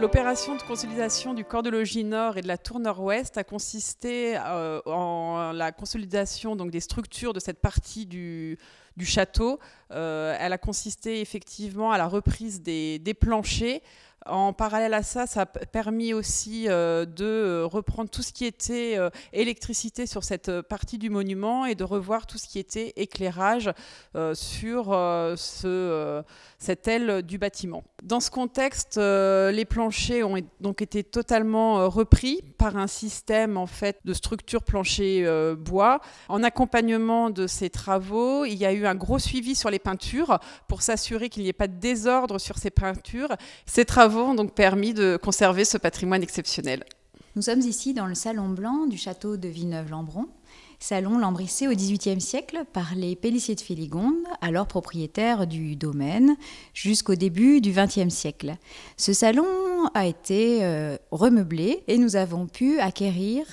L'opération de consolidation du corps de logis nord et de la tour nord-ouest a consisté en la consolidation donc, des structures de cette partie du château. Elle a consisté effectivement à la reprise des planchers. En parallèle à ça, ça a permis aussi de reprendre tout ce qui était électricité sur cette partie du monument et de revoir tout ce qui était éclairage sur cette aile du bâtiment. Dans ce contexte, les planchers ont donc été totalement repris par un système en fait, de structure plancher bois. En accompagnement de ces travaux, il y a eu un gros suivi sur les peintures pour s'assurer qu'il n'y ait pas de désordre sur ces peintures. Ces travaux ont donc permis de conserver ce patrimoine exceptionnel. Nous sommes ici dans le salon blanc du château de Villeneuve-Lambron, salon lambrissé au XVIIIe siècle par les Pélissier de Féligonde, alors propriétaires du domaine, jusqu'au début du XXe siècle. Ce salon a été remeublé et nous avons pu acquérir,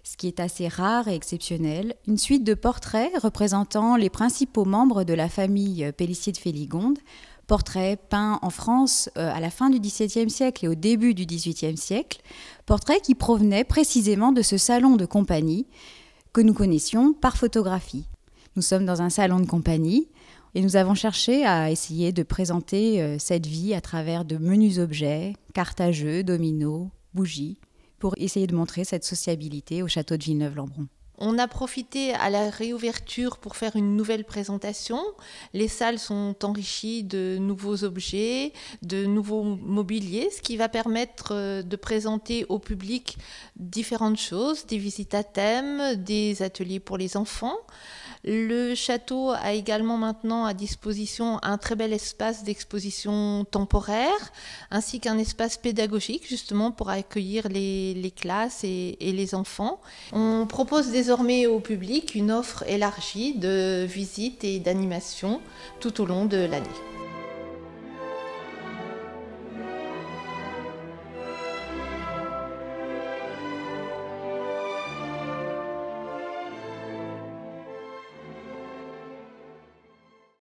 ce qui est assez rare et exceptionnel, une suite de portraits représentant les principaux membres de la famille Pélissier de Féligonde, portraits peints en France à la fin du XVIIe siècle et au début du XVIIIe siècle, portraits qui provenaient précisément de ce salon de compagnie que nous connaissions par photographie. Nous sommes dans un salon de compagnie et nous avons cherché à essayer de présenter cette vie à travers de menus objets, cartes à jeux, dominos, bougies, pour essayer de montrer cette sociabilité au château de Villeneuve-Lambron. On a profité à la réouverture pour faire une nouvelle présentation. Les salles sont enrichies de nouveaux objets, de nouveaux mobiliers, ce qui va permettre de présenter au public différentes choses, des visites à thème, des ateliers pour les enfants. Le château a également maintenant à disposition un très bel espace d'exposition temporaire, ainsi qu'un espace pédagogique justement pour accueillir les classes et les enfants. On propose désormais au public une offre élargie de visites et d'animations tout au long de l'année.